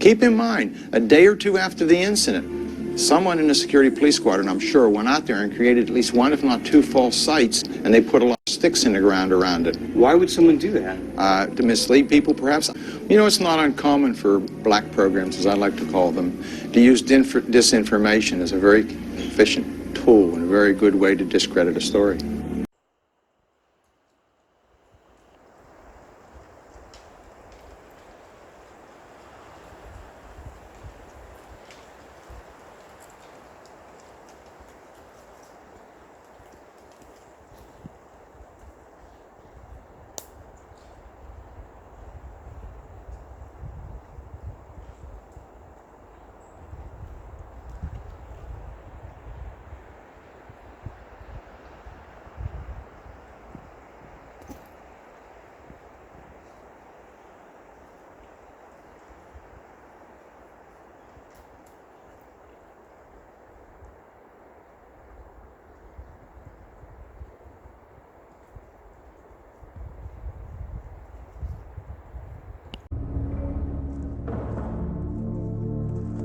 Keep in mind, a day or two after the incident, someone in the security police squadron, I'm sure, went out there and created at least one, if not two, false sites, and they put a lot of sticks in the ground around it. Why would someone do that? To mislead people, perhaps. You know, it's not uncommon for black programs, as I like to call them, to use disinformation as a very efficient tool and a very good way to discredit a story.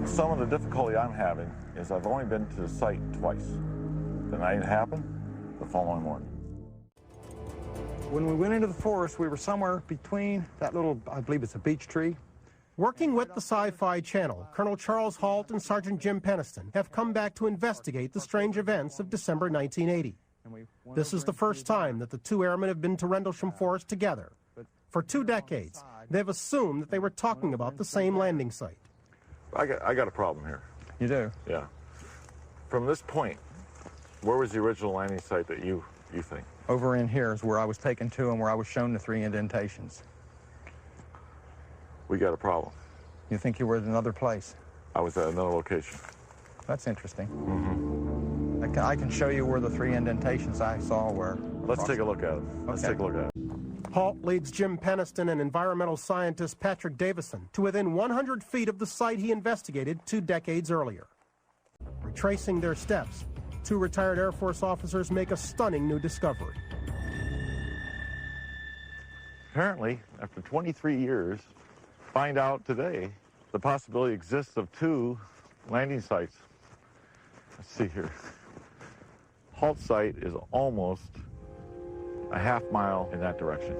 Some of the difficulty I'm having is I've only been to the site twice. The night it happened, the following morning. When we went into the forest, we were somewhere between that little, I believe it's a beech tree. Working with the Sci-Fi Channel, Colonel Charles Halt and Sergeant Jim Penniston have come back to investigate the strange events of December 1980. This is the first time that the two airmen have been to Rendlesham Forest together. For 2 decades, they've assumed that they were talking about the same landing site. I got a problem here. You do? Yeah. From this point, where was the original landing site that you think? Over in here is where I was taken to and where I was shown the 3 indentations. We got a problem. You think you were at another place? I was at another location. That's interesting. Mm-hmm. I can show you where the 3 indentations I saw were. Let's take a look at it. Let's take a look at it. Halt leads Jim Penniston and environmental scientist Patrick Davison to within 100 feet of the site he investigated 2 decades earlier. Retracing their steps, 2 retired Air Force officers make a stunning new discovery. Apparently, after 23 years, find out today the possibility exists of 2 landing sites. Let's see here. Halt site is almost a half-mile in that direction,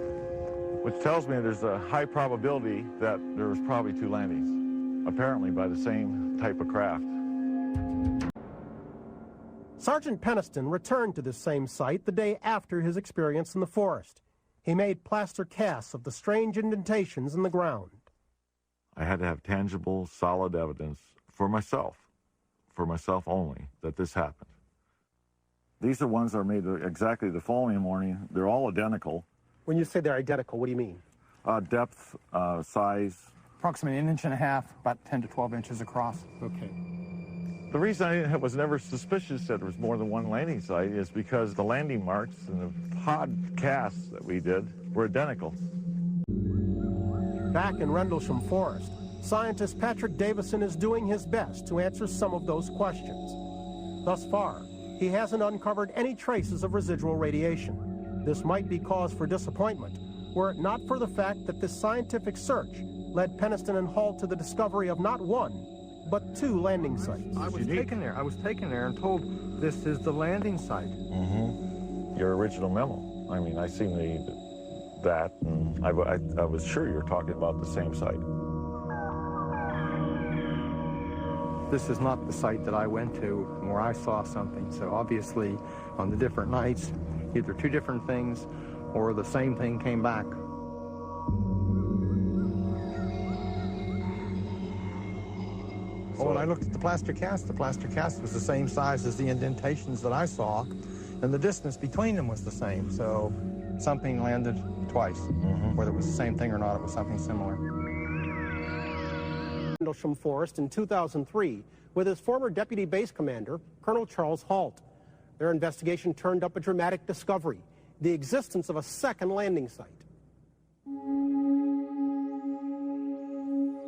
which tells me there's a high probability that there was probably 2 landings, apparently by the same type of craft. Sergeant Penniston returned to this same site the day after his experience in the forest. He made plaster casts of the strange indentations in the ground. I had to have tangible, solid evidence for myself only, that this happened. These are ones that are made exactly the following morning. They're all identical. When you say they're identical, what do you mean? Depth, size. Approximately 1.5 inches, about 10 to 12 inches across. Okay. The reason I was never suspicious that there was more than 1 landing site is because the landing marks and the pod casts that we did were identical. Back in Rendlesham Forest, scientist Patrick Davison is doing his best to answer some of those questions. Thus far, he hasn't uncovered any traces of residual radiation. This might be cause for disappointment, were it not for the fact that this scientific search led Penniston and Halt to the discovery of not 1, but 2 landing sites. I was taken there and told this is the landing site. Mm-hmm. Your original memo. I mean, I seen that, and I was sure you were talking about the same site. This is not the site that I went to where I saw something. So obviously, on the different nights, either 2 different things or the same thing came back. When I looked at the plaster cast was the same size as the indentations that I saw, and the distance between them was the same. So something landed twice. Mm-hmm. Whether it was the same thing or not, it was something similar. Rendlesham Forest in 2003 with his former deputy base commander, Colonel Charles Halt. Their investigation turned up a dramatic discovery, the existence of a 2nd landing site.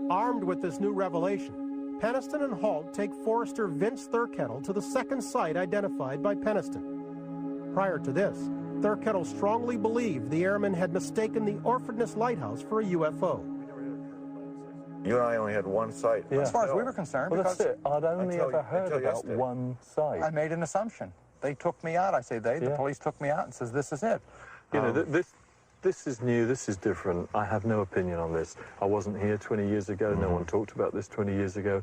Armed with this new revelation, Penniston and Halt take Forester Vince Thurkettle to the 2nd site identified by Penniston. Prior to this, Thurkettle strongly believed the airmen had mistaken the Orphaness lighthouse for a UFO. You and I only had one site. As far as we were concerned, Well, because that's it. I'd only Until- ever heard until about yesterday. one site. I made an assumption. They took me out. I say they, the Yeah. police took me out and says, this is it. You know, this is new, this is different. I have no opinion on this. I wasn't here 20 years ago. No one talked about this 20 years ago.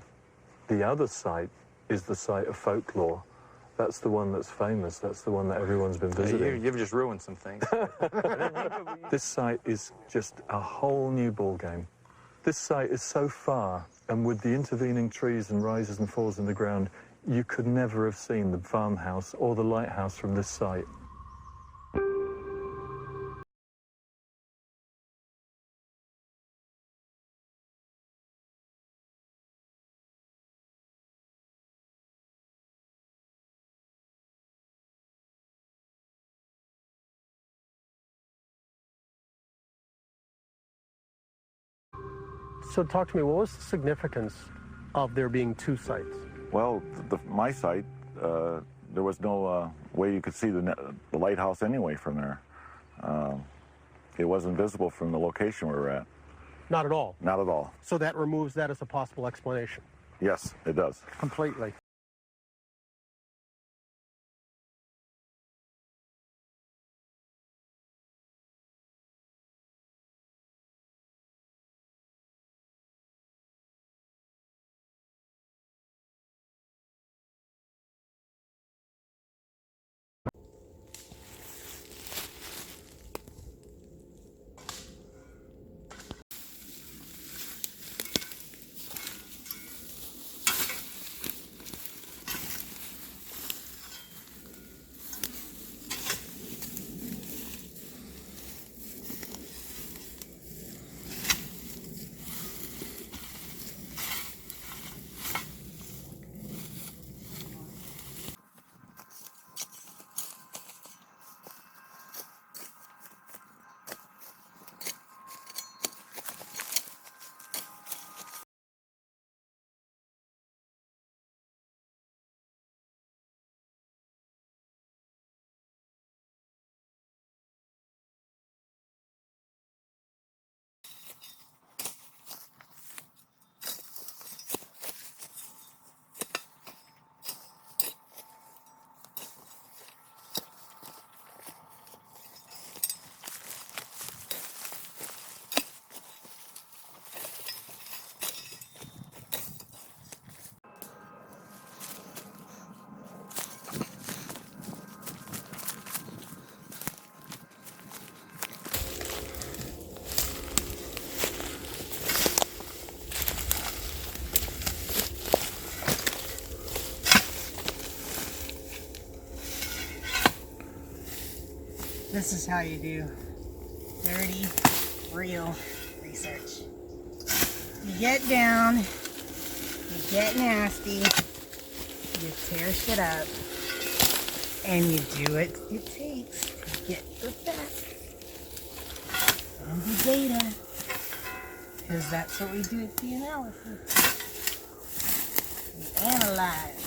The other site is the site of folklore. That's the one that's famous. That's the one that everyone's been visiting. You've just ruined some things. This site is just a whole new ballgame. This site is so far, and with the intervening trees and rises and falls in the ground, you could never have seen the farmhouse or the lighthouse from this site. So talk to me, what was the significance of there being two sites? Well, my site, there was no way you could see the lighthouse anyway from there. It wasn't visible from the location we were at. Not at all. Not at all. So that removes that as a possible explanation. Yes, it does. Completely. This is how you do dirty, real research. You get down, you get nasty, you tear shit up, and you do what it takes to get the facts and the data. Because that's what we do at the analysis. We analyze.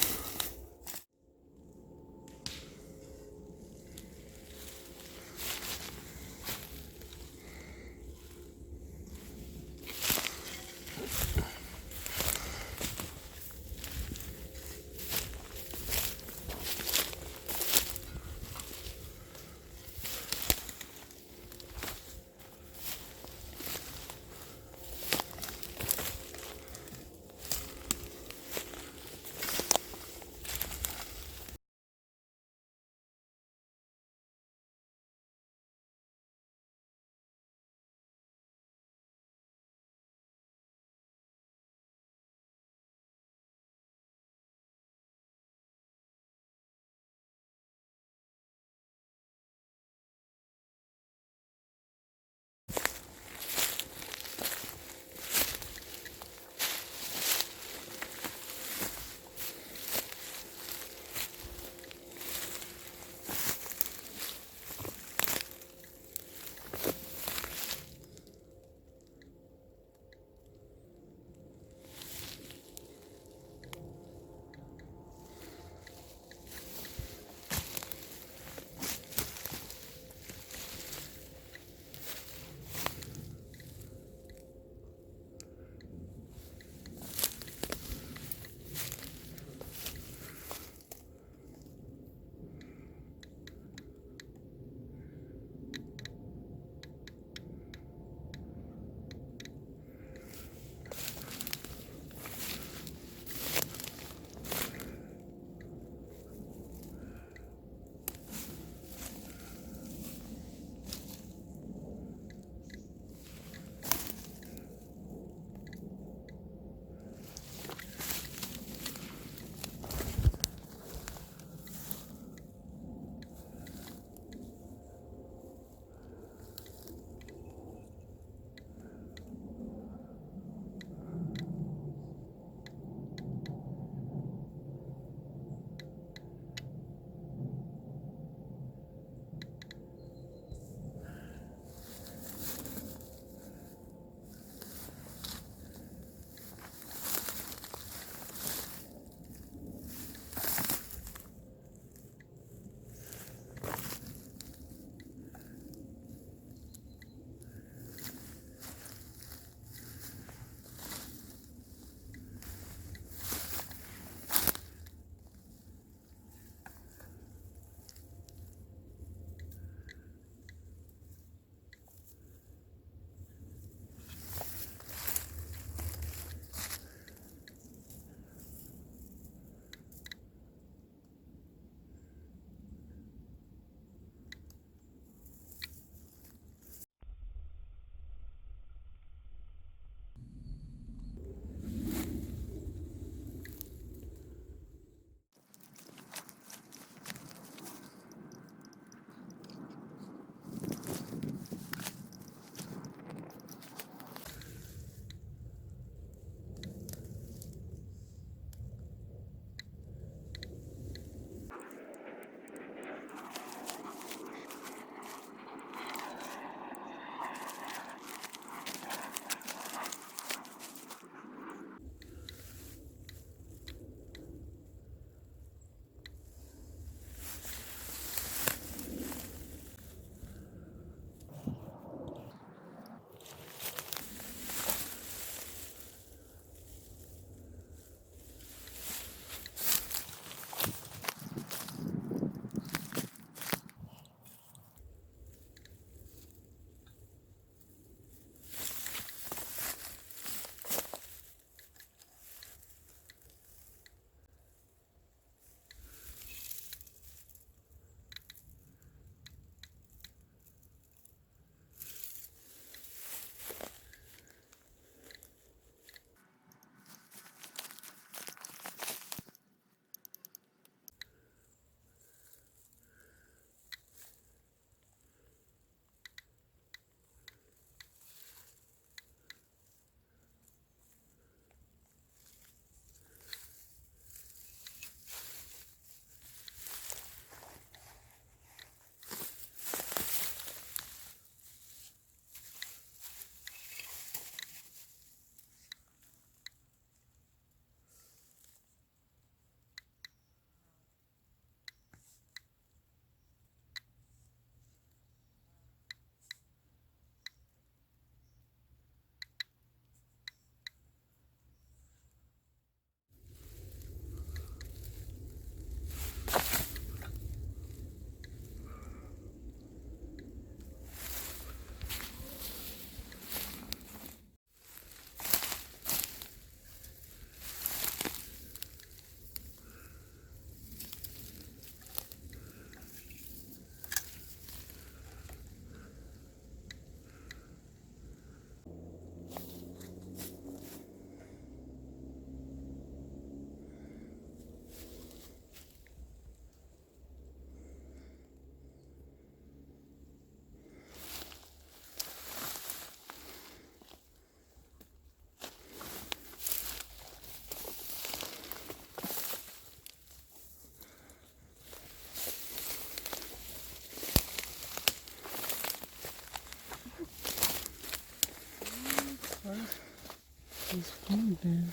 He's food then.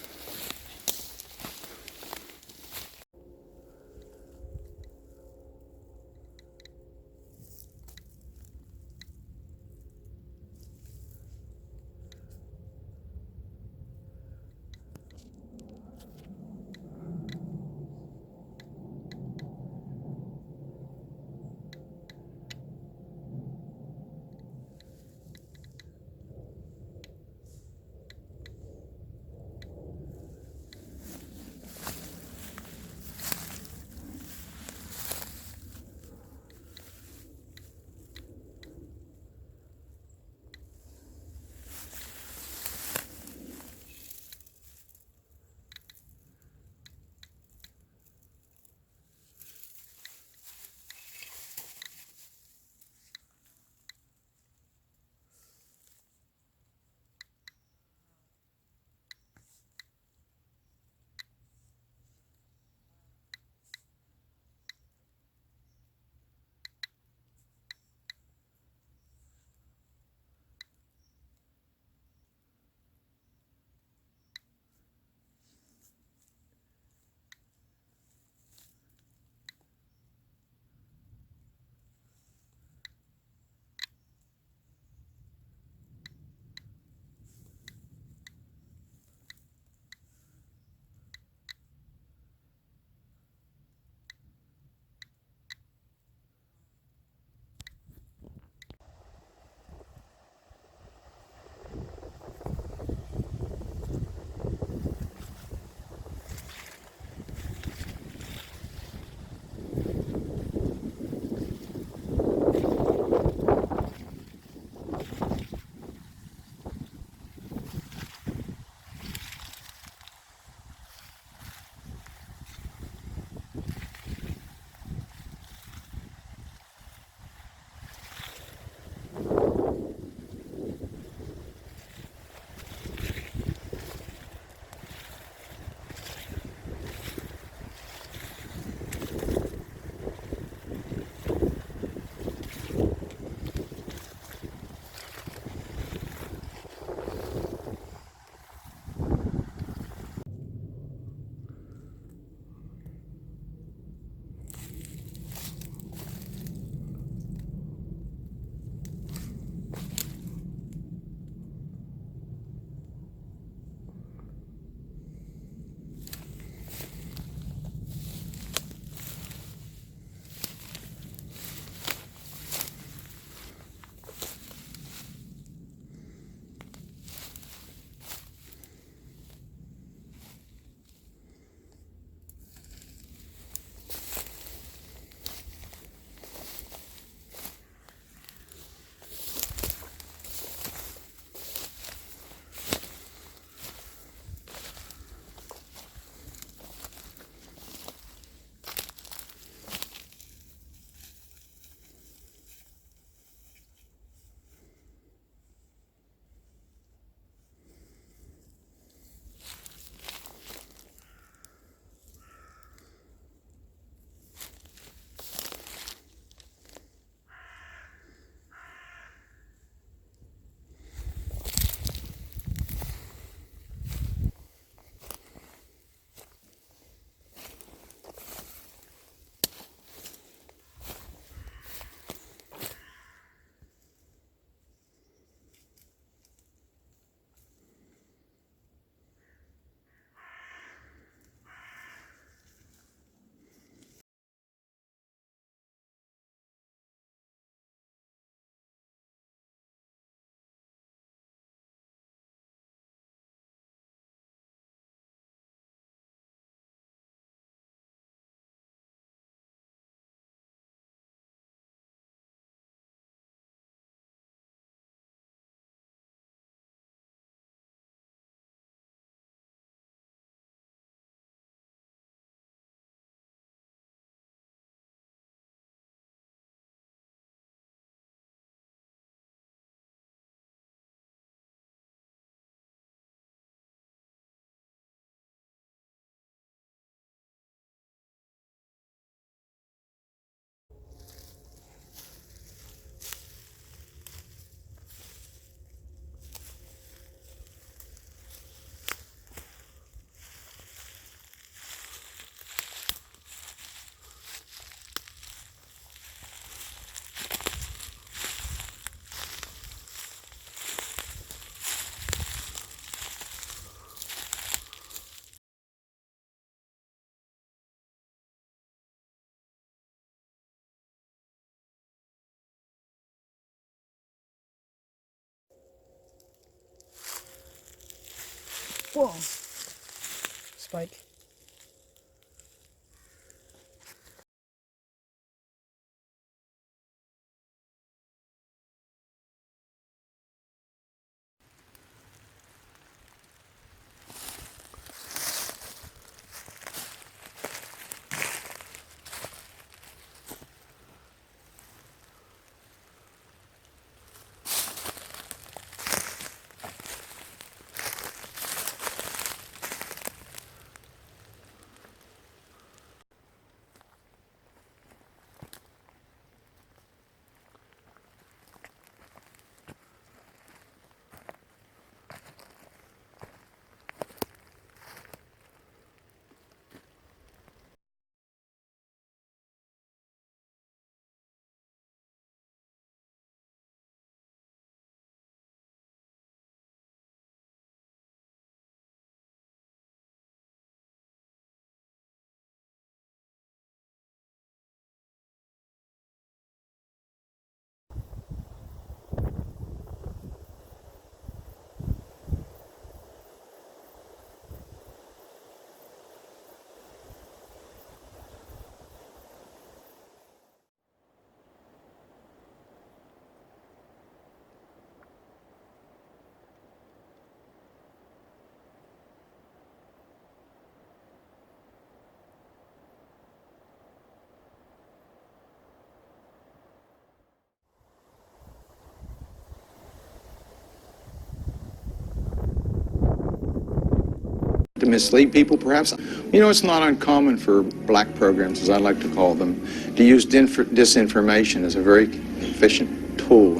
Whoa. Spike. To mislead people, perhaps. You know, it's not uncommon for black programs, as I like to call them, to use disinformation as a very efficient tool.